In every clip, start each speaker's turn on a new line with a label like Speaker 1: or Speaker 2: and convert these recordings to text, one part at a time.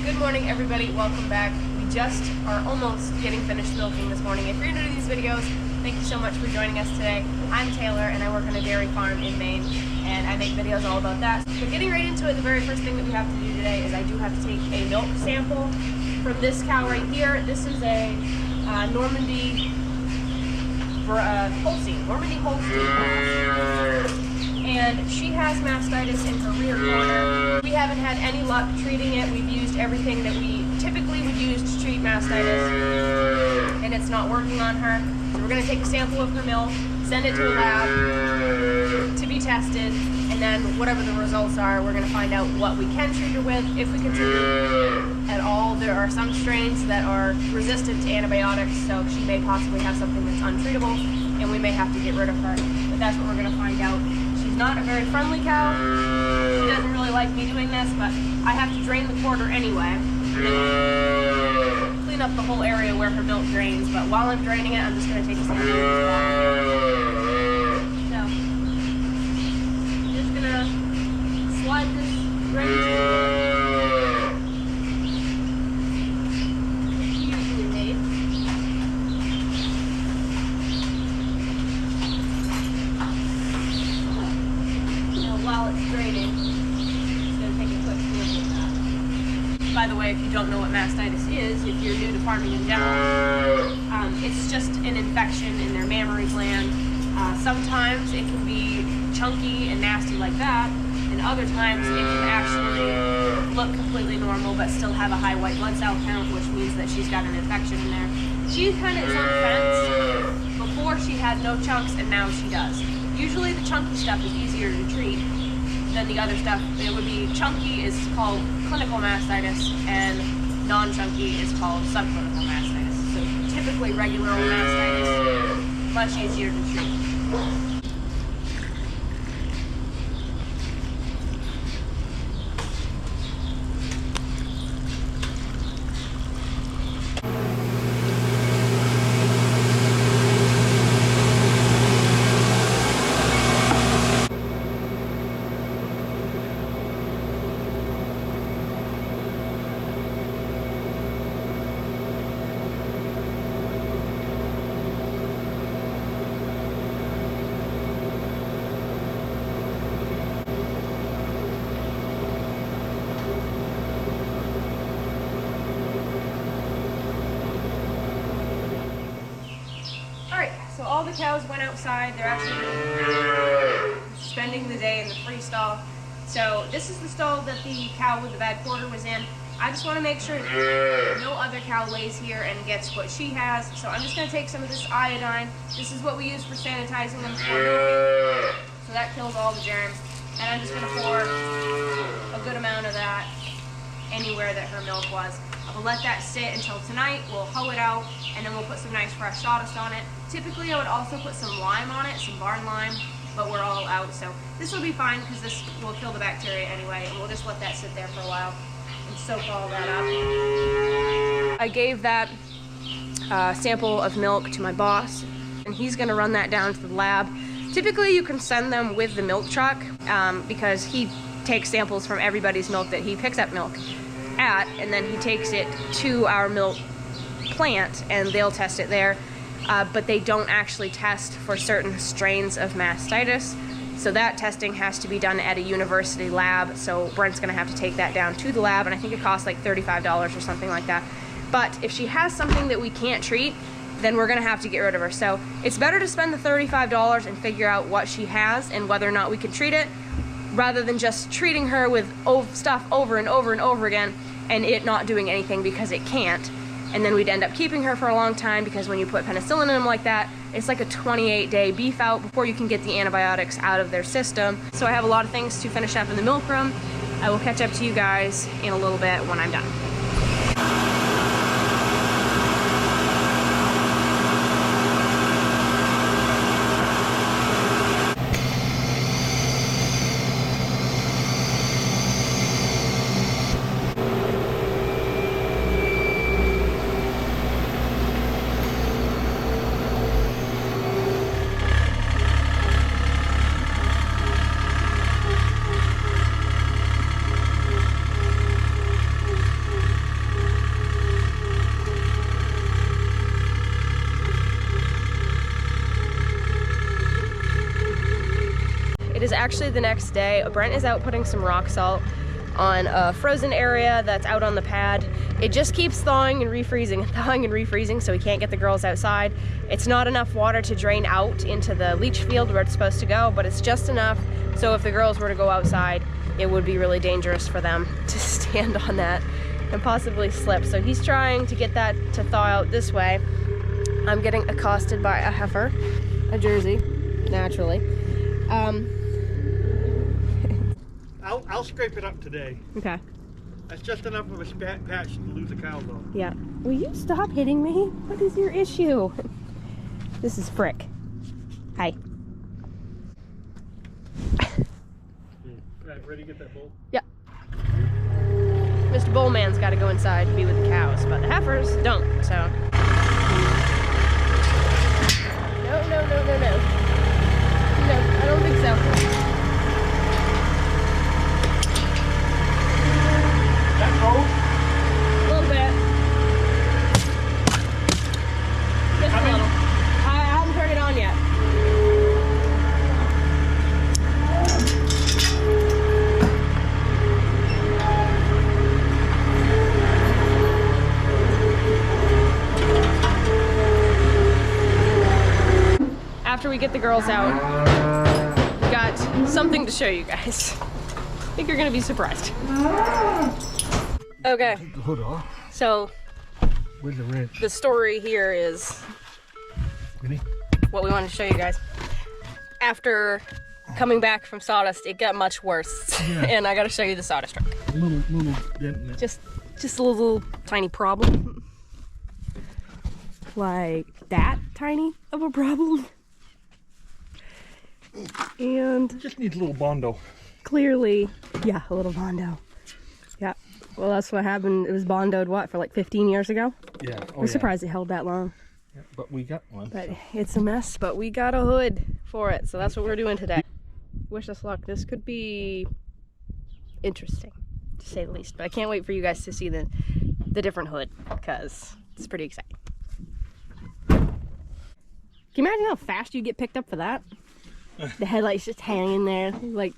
Speaker 1: Good morning, everybody. Welcome back. We just are almost getting finished milking this morning. If you're new to these videos, thank you so much for joining us today. I'm Taylor, and I work on a dairy farm in Maine, and I make videos all about that. So getting right into it, the very first thing that we have to do today is I do have to take a milk sample from this cow right here. This is a Normandy Holstein calf. And she has mastitis in her rear corner. We haven't had any luck treating it. We've used everything that we typically would use to treat mastitis, and it's not working on her. So we're gonna take a sample of her milk, send it to a lab to be tested, and then whatever the results are, we're gonna find out what we can treat her with, if we can treat her at all. There are some strains that are resistant to antibiotics, so she may possibly have something that's untreatable, and we may have to get rid of her. But that's what we're gonna find out. Not a very friendly cow. She doesn't really like me doing this, but I have to drain the quarter anyway. Clean up the whole area where her milk drains, but while I'm draining it, I'm just going to take a sample of this bottle. So, I'm just going to slide this drain tube usually made. While it's draining, it's going to take a quick sample of that. By the way, if you don't know what mastitis is, if you're new to farming in general, it's just an infection in their mammary gland. Sometimes it can be chunky and nasty like that, and other times it can actually look completely normal but still have a high white blood cell count, which means that she's got an infection in there. She kind of is on the fence. Before she had no chunks, and now she does. Usually the chunky stuff is easier to treat than the other stuff. It would be chunky is called clinical mastitis, and non-chunky is called subclinical mastitis. So typically regular old mastitis, much easier to treat. So all the cows went outside. They're actually spending the day in the free stall. So this is the stall that the cow with the bad quarter was in. I just want to make sure no other cow lays here and gets what she has. So I'm just going to take some of this iodine. This is what we use for sanitizing them before milking. So that kills all the germs. And I'm just going to pour a good amount of that anywhere that her milk was. We'll let that sit until tonight. We'll hoe it out, and then we'll put some nice fresh sawdust on it. Typically, I would also put some lime on it, some barn lime, but we're all out, so this will be fine because this will kill the bacteria anyway, and we'll just let that sit there for a while and soak all that up. I gave that sample of milk to my boss, and he's going to run that down to the lab. Typically, you can send them with the milk truck because he takes samples from everybody's milk that he picks up milk at, and then he takes it to our milk plant and they'll test it there, but they don't actually test for certain strains of mastitis, so that testing has to be done at a university lab. So Brent's gonna have to take that down to the lab, and I think it costs like $35 or something like that. But if she has something that we can't treat, then we're gonna have to get rid of her. So it's better to spend the $35 and figure out what she has and whether or not we can treat it, rather than just treating her with stuff over and over and over again and it not doing anything because it can't. And then we'd end up keeping her for a long time, because when you put penicillin in them like that, it's like a 28-day beef out before you can get the antibiotics out of their system. So I have a lot of things to finish up in the milk room. I will catch up to you guys in a little bit when I'm done. actually the next day. Brent is out putting some rock salt on a frozen area that's out on the pad. It just keeps thawing and refreezing and thawing and refreezing, so we can't get the girls outside. It's not enough water to drain out into the leach field where it's supposed to go, but it's just enough so if the girls were to go outside, it would be really dangerous for them to stand on that and possibly slip. So he's trying to get that to thaw out this way. I'm getting accosted by a heifer, a Jersey, naturally.
Speaker 2: I'll scrape it up today.
Speaker 1: Okay.
Speaker 2: That's just enough of a patch to lose the cows though.
Speaker 1: Yeah. Will you stop hitting me? What is your issue? This is Frick. Hi.
Speaker 2: Right, ready to get that bull?
Speaker 1: Yeah. Mr. Bullman's got to go inside and be with the cows, but the heifers don't, so. No, no, no, no, no. No, I don't think so.
Speaker 2: That goes?
Speaker 1: A little bit. Just a little. I haven't turned it on yet. After we get the girls out, we got something to show you guys. I think you're gonna be surprised. Okay.
Speaker 2: Take the hood off.
Speaker 1: So,
Speaker 2: Where's the wrench?
Speaker 1: the story here is
Speaker 2: Ready?
Speaker 1: what we want to show you guys. After coming back from sawdust, it got much worse.
Speaker 2: Yeah.
Speaker 1: And I gotta show you the sawdust truck.
Speaker 2: A little dent in it.
Speaker 1: Just a little tiny problem. Like that tiny of a problem. And
Speaker 2: Just needs a little bondo.
Speaker 1: clearly, yeah, a little bondo. Yeah, well that's what happened. It was bondoed, what, for like 15 years ago?
Speaker 2: Yeah. Oh,
Speaker 1: I'm surprised it held that long.
Speaker 2: Yeah, but we got one.
Speaker 1: But it's a mess, but we got a hood for it, so that's what we're doing today. Wish us luck. This could be interesting, to say the least. But I can't wait for you guys to see the different hood, because it's pretty exciting. Can you imagine how fast you get picked up for that? The headlight's just hanging there, like,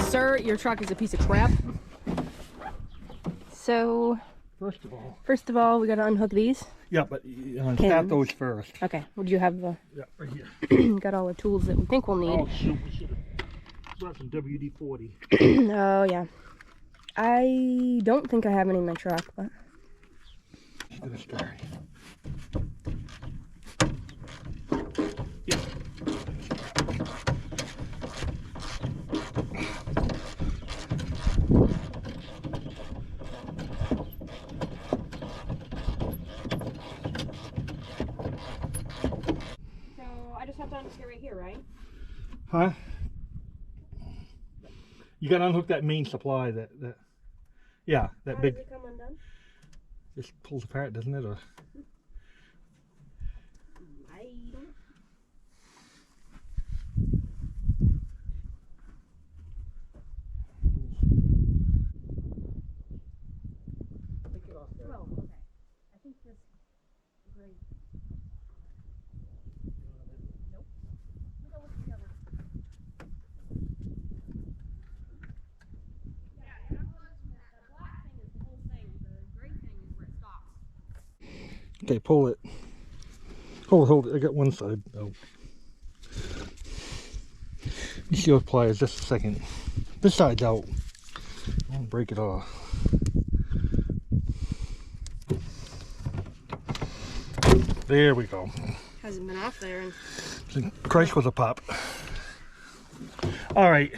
Speaker 1: sir, your truck is a piece of crap. So, first of all, we gotta unhook these.
Speaker 2: Yeah, but start those first.
Speaker 1: Okay, would you have the...
Speaker 2: Yeah, right here.
Speaker 1: Got all the tools that we think we'll need.
Speaker 2: Oh shoot, we should have brought some WD-40.
Speaker 1: Oh, yeah. I don't think I have any in my truck, but...
Speaker 2: Just gonna start. Yeah.
Speaker 1: So, I just have to unhook it right here, right?
Speaker 2: Huh? You gotta unhook that main supply, yeah, that
Speaker 1: How
Speaker 2: big,
Speaker 1: does it come undone?
Speaker 2: just pulls apart, doesn't it? Or
Speaker 1: I don't... Oh, okay. I think this gray... Nope. We'll go with the other. Yeah, and I'm looking at the black thing is the whole thing. The gray thing is where it stops.
Speaker 2: okay, pull it. Hold it. I got one side out. You see those pliers, just a second. This side's out. I won't break it off. There we go.
Speaker 1: Hasn't been off there and
Speaker 2: Christ was a pop. All right,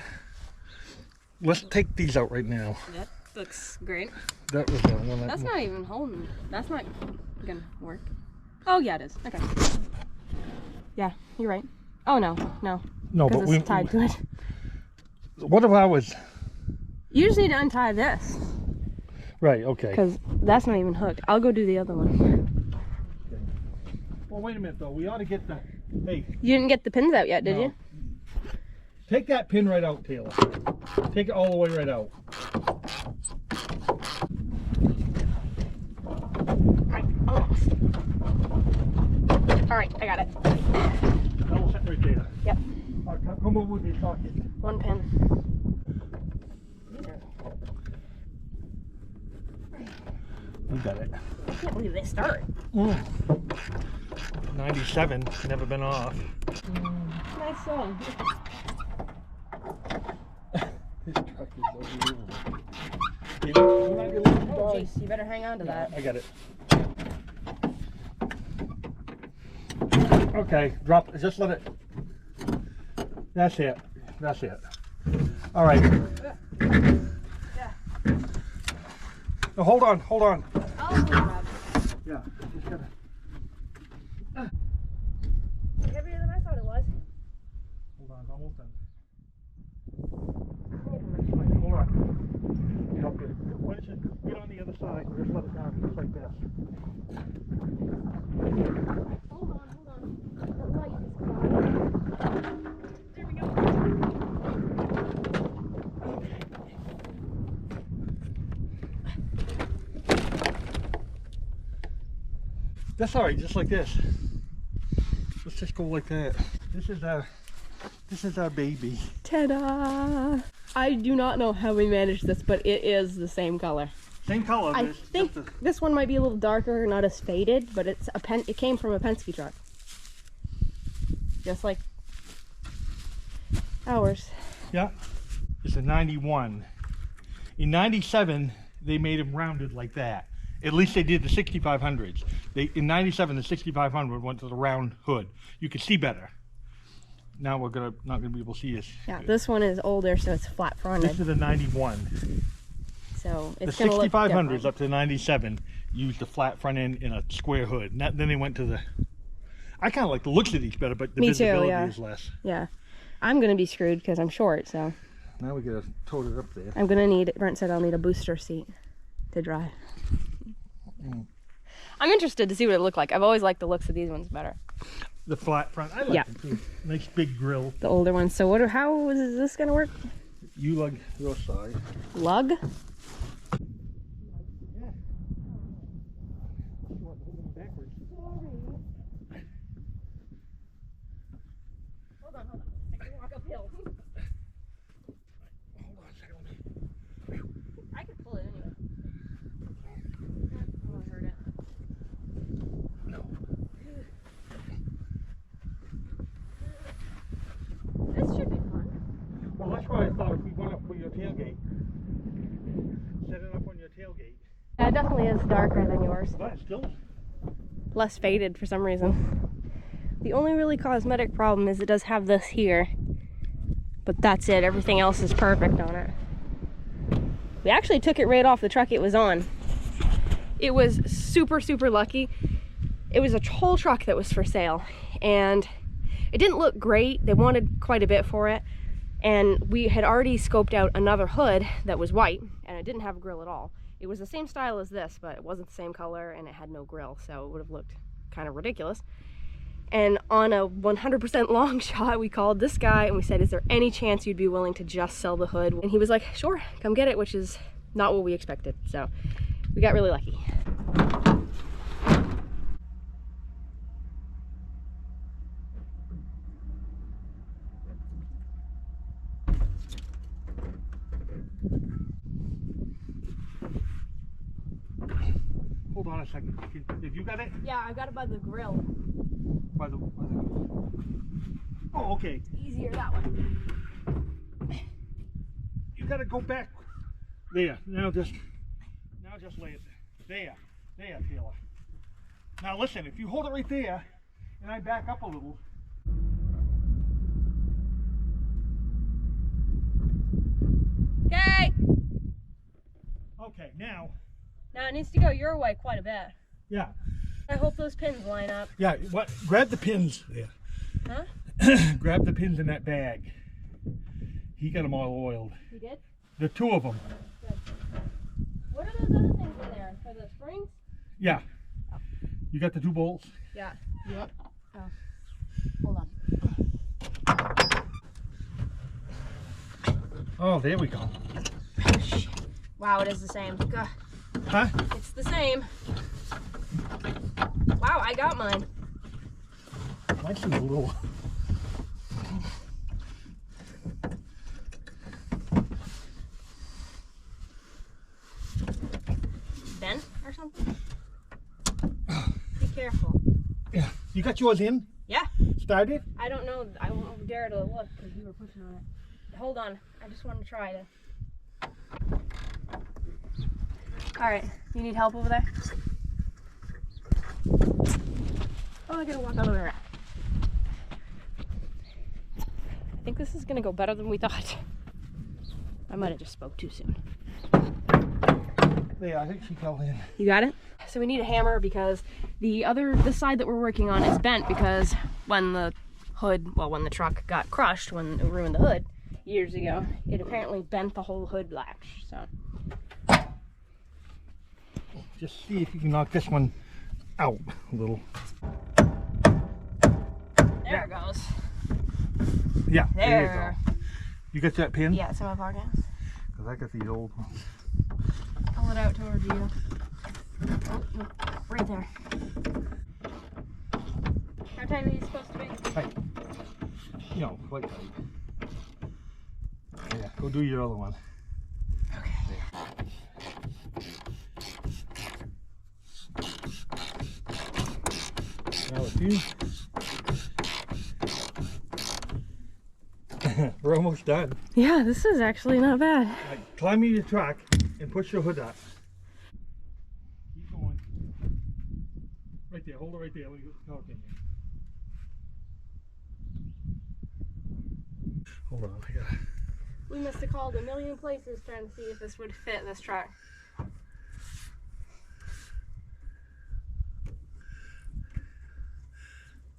Speaker 2: let's take these out right now.
Speaker 1: that looks great.
Speaker 2: That was the one.
Speaker 1: That's not even holding. That's not gonna work. Oh yeah, it is. Okay. Yeah, you're right. Oh no, no.
Speaker 2: No, but
Speaker 1: Because
Speaker 2: we
Speaker 1: it's tied to it.
Speaker 2: What if I was
Speaker 1: You just need to untie this
Speaker 2: right? Okay.
Speaker 1: because that's not even hooked. I'll go do the other one.
Speaker 2: Well, wait a minute though. We ought to get the. Hey,
Speaker 1: You didn't get the pins out yet, did
Speaker 2: no.
Speaker 1: you?
Speaker 2: Take that pin right out, Taylor. Take it all the way right out.
Speaker 1: Almost. All right, I got it.
Speaker 2: That will sit right there.
Speaker 1: Yep.
Speaker 2: All right, come more wood you're talking?
Speaker 1: 1 pin.
Speaker 2: You got it.
Speaker 1: I can't believe they start.
Speaker 2: 97, never been off.
Speaker 1: Nice song.
Speaker 2: This truck is unbelievable.
Speaker 1: Oh, jeez, you better hang on to that.
Speaker 2: I got it. Okay, drop it. Just let it. That's it. That's it. All right.
Speaker 1: Yeah.
Speaker 2: No, hold on. Hold on.
Speaker 1: Oh,
Speaker 2: Yeah. Just gotta.
Speaker 1: heavier than I thought it was.
Speaker 2: Hold on. Almost done. Hold on. Help it. Why don't you get on the other side and just let it down just like this.
Speaker 1: Hold on. The light is clouded. There we go.
Speaker 2: That's all right. Just like this. Let's just go like that. This is our baby.
Speaker 1: Ta-da! I do not know how we managed this, but it is the same color.
Speaker 2: Same color.
Speaker 1: I think this one might be a little darker, not as faded, but it came from a Penske truck. Just like ours.
Speaker 2: Yeah. It's a 91. In 97, they made them rounded like that. At least they did the 6500s. In 97, the 6500 went to the round hood. You could see better. Now we're not gonna be able to see this.
Speaker 1: Yeah, this one is older, so it's flat fronted.
Speaker 2: This is a 91.
Speaker 1: So it's
Speaker 2: the
Speaker 1: gonna look
Speaker 2: 6500s
Speaker 1: different.
Speaker 2: up to 97 used a flat front end and a square hood. Then they went to the. I kind of like the looks of these better, but the visibility is less.
Speaker 1: Yeah, I'm gonna be screwed because I'm short. So
Speaker 2: now we gotta tote it up there.
Speaker 1: I'm gonna need. Brent said I'll need a booster seat to drive. I'm interested to see what it looked like. I've always liked the looks of these ones better.
Speaker 2: The flat front, I like them too. Nice big grill.
Speaker 1: The older ones. So how is this gonna work?
Speaker 2: You lug your side.
Speaker 1: Lug?
Speaker 2: Yeah. You want to hold them backwards.
Speaker 1: Hold on. I can walk uphill.
Speaker 2: Hold on a second, let me.
Speaker 1: I could pull it anyway. Oh, I heard it.
Speaker 2: No.
Speaker 1: This should be fun.
Speaker 2: Well, that's why I thought if we went up for your tailgate, set it up on your tailgate.
Speaker 1: Yeah, it definitely is darker than yours.
Speaker 2: But it's still.
Speaker 1: Less faded for some reason. The only really cosmetic problem is it does have this here. But that's it. Everything else is perfect on it. We actually took it right off the truck it was on. It was super, super lucky. It was a whole truck that was for sale. And it didn't look great. They wanted quite a bit for it. And we had already scoped out another hood that was white. And it didn't have a grill at all. It was the same style as this, but it wasn't the same color and it had no grill. So it would have looked kind of ridiculous. And on a 100% long shot, we called this guy and we said, is there any chance you'd be willing to just sell the hood? And he was like, sure, come get it, which is not what we expected. So we got really lucky.
Speaker 2: Hold on a second. Have you got it?
Speaker 1: Yeah, I got it by the grill.
Speaker 2: By the. Oh, okay.
Speaker 1: Easier that way.
Speaker 2: You gotta go back. There. Now just lay it there. There, Taylor. Now listen. If you hold it right there, and I back up a little.
Speaker 1: Okay.
Speaker 2: Okay. Now.
Speaker 1: Now it needs to go your way quite a bit.
Speaker 2: Yeah.
Speaker 1: I hope those pins line up.
Speaker 2: Yeah. What? Grab the pins there.
Speaker 1: Huh?
Speaker 2: Grab the pins in that bag. He got them all oiled.
Speaker 1: You did?
Speaker 2: The two of them.
Speaker 1: Good. What are those other things in there? For the springs?
Speaker 2: Yeah.
Speaker 1: Oh.
Speaker 2: You got the two bolts?
Speaker 1: Yeah. Yep. Oh. Hold on.
Speaker 2: Oh, there we go.
Speaker 1: Wow, it is the same. Gah.
Speaker 2: Huh?
Speaker 1: It's the same. Wow, I got mine.
Speaker 2: Mine's a little.
Speaker 1: down. Be careful.
Speaker 2: Yeah. You got yours in?
Speaker 1: Yeah.
Speaker 2: Started?
Speaker 1: I don't know. I won't dare to look because you were pushing on it. Hold on. I just want to try to. All right. You need help over there? Oh, I gotta walk over there. I think this is gonna go better than we thought. I might have just spoke too soon.
Speaker 2: Yeah, I think she fell in.
Speaker 1: You got it? So we need a hammer because the side that we're working on is bent because when the truck got crushed, when it ruined the hood years ago, it apparently bent the whole hood latch. So
Speaker 2: just see if you can knock this one out a little.
Speaker 1: There it goes.
Speaker 2: Yeah,
Speaker 1: there
Speaker 2: you go. You got that pin?
Speaker 1: Yeah, it's in my pocket.
Speaker 2: Because I got the old one.
Speaker 1: Pull it out towards you. Oh, no, right there. How tight are these supposed to be?
Speaker 2: Tight. You know, quite tight. Yeah, go do your other one.
Speaker 1: Okay.
Speaker 2: Now with you. We're almost done.
Speaker 1: Yeah, this is actually not bad.
Speaker 2: Right, climb in your truck and push your hood up. Keep going. Right there, hold it right there. Okay. Hold on, I gotta...
Speaker 1: We must have called a million places trying to see if this would fit this truck.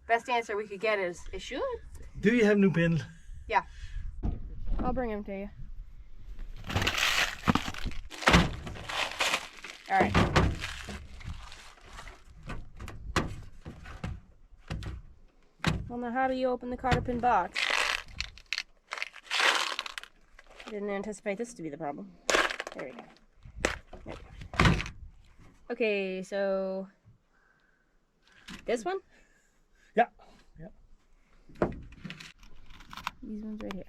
Speaker 1: Best answer we could get is, it should.
Speaker 2: Do you have new pins?
Speaker 1: Yeah. I'll bring them to you. All right. Well, now how do you open the cotter pin box? I didn't anticipate this to be the problem. There we go. There we go. Okay, so this one?
Speaker 2: Yeah. Yeah.
Speaker 1: These ones right here.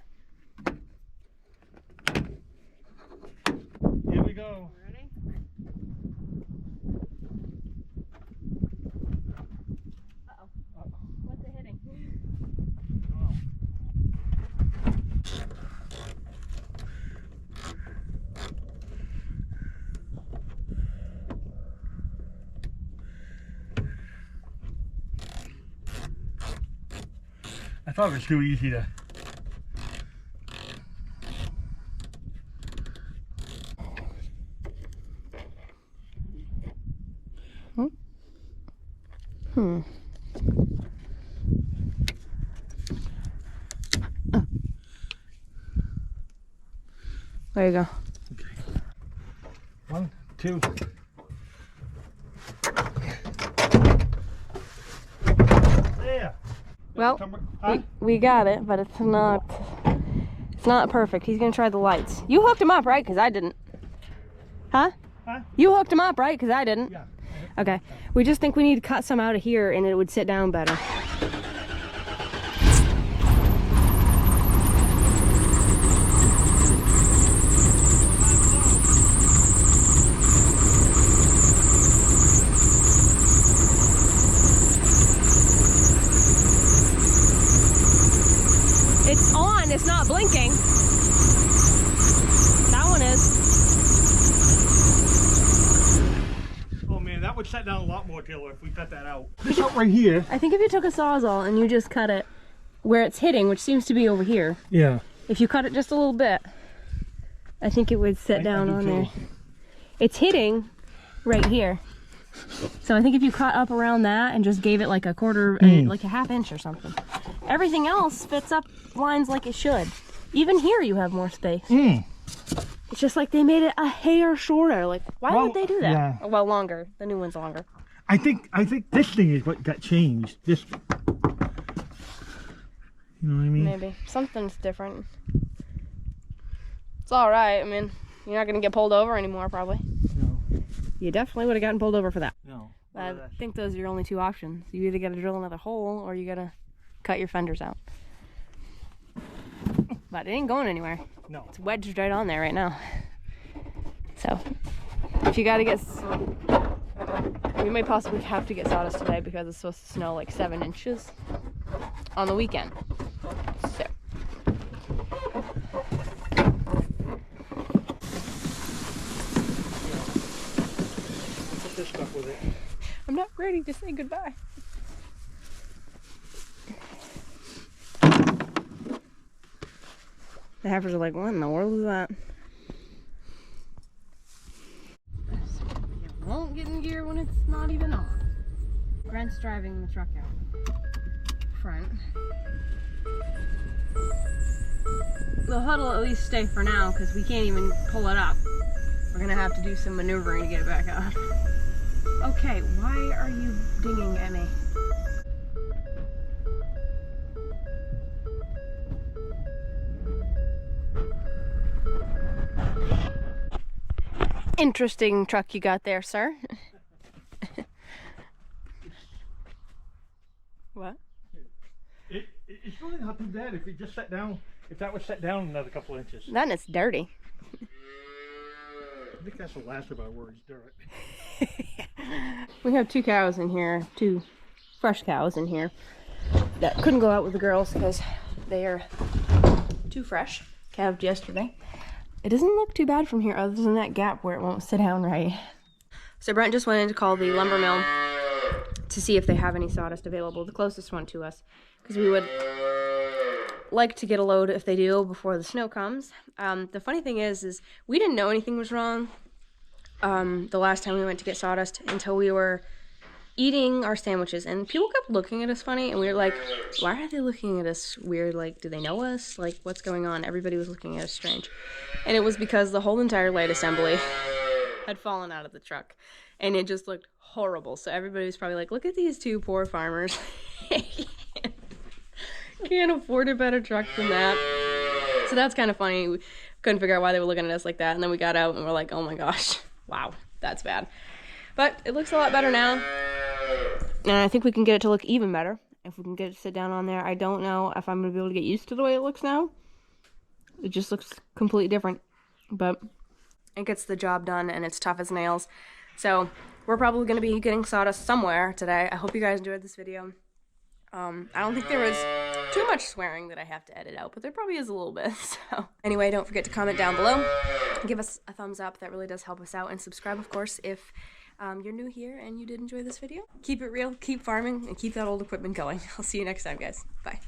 Speaker 2: Here we go.
Speaker 1: Ready? Uh-oh. What's it hitting?
Speaker 2: Oh. I thought it was too easy to...
Speaker 1: Hmm. Oh. There you go.
Speaker 2: Okay. 1, 2. There.
Speaker 1: Well,
Speaker 2: Huh?
Speaker 1: we got it, but it's not perfect. He's gonna try the lights. You hooked him up, right? Because I didn't. Huh?
Speaker 2: Huh?
Speaker 1: You hooked him up, right? Because I didn't.
Speaker 2: Yeah.
Speaker 1: Okay. We just think we need to cut some out of here and it would sit down better. It's on, it's not blinking. That one is.
Speaker 2: Oh man, that would set down a lot more, Taylor, if we cut that out. This out right here.
Speaker 1: I think if you took a Sawzall and you just cut it where it's hitting, which seems to be over here.
Speaker 2: Yeah.
Speaker 1: If you cut it just a little bit, I think it would sit down on there. It's hitting right here. So I think if you cut up around that and just gave it like a quarter, like a half inch or something. Everything else fits up lines like it should. Even here you have more space. It's just like they made it a hair shorter. Like, why would they do that?
Speaker 2: Yeah.
Speaker 1: Well, longer. The new one's longer.
Speaker 2: I think this thing is what got changed. This, you know what I mean?
Speaker 1: Maybe. Something's different. It's all right. I mean, you're not going to get pulled over anymore, probably.
Speaker 2: No.
Speaker 1: You definitely would have gotten pulled over for that.
Speaker 2: No.
Speaker 1: I think those are your only two options. You either got to drill another hole or you got to cut your fenders out. But it ain't going anywhere.
Speaker 2: No.
Speaker 1: It's wedged right on there right now. So, if you got to get... We may possibly have to get sawdust today because it's supposed to snow like 7 inches on the weekend. So.
Speaker 2: Put this stuff with it.
Speaker 1: I'm not ready to say goodbye. The heifers are like, what in the world is that? You won't get in gear when it's not even on. Brent's driving the truck out front. The hood will at least stay for now because we can't even pull it up. We're gonna have to do some maneuvering to get it back on. Okay, why are you dinging at me? Interesting truck you got there, sir. What?
Speaker 2: It's really not too bad if it just sat down. If that was set down another couple inches.
Speaker 1: Then it's dirty.
Speaker 2: I think that's the last of our words, dirt.
Speaker 1: We have 2 cows in here, 2 fresh cows in here that couldn't go out with the girls because they are too fresh. Calved yesterday. It doesn't look too bad from here other than that gap where it won't sit down right. So Brent just went in to call the lumber mill to see if they have any sawdust available, the closest one to us, because we would like to get a load if they do before the snow comes. The funny thing is we didn't know anything was wrong the last time we went to get sawdust until we were eating our sandwiches, and people kept looking at us funny, and we were like, why are they looking at us weird? Like, do they know us? Like, what's going on? Everybody was looking at us strange. And it was because the whole entire light assembly had fallen out of the truck, and it just looked horrible. So everybody was probably like, look at these 2 poor farmers. Can't afford a better truck than that. So that's kind of funny. We couldn't figure out why they were looking at us like that, and then we got out and we're like, oh my gosh, wow, that's bad. But it looks a lot better now, and I think we can get it to look even better if we can get it to sit down on there. I don't know if I'm going to be able to get used to the way it looks now. It just looks completely different, but it gets the job done, and it's tough as nails. So we're probably going to be getting sawdust somewhere today. I hope you guys enjoyed this video. I don't think there was too much swearing that I have to edit out, but there probably is a little bit. So anyway, don't forget to comment down below. Give us a thumbs up. That really does help us out. And subscribe, of course, if you're new here and you did enjoy this video. Keep it real, keep farming, and keep that old equipment going. I'll see you next time, guys. Bye.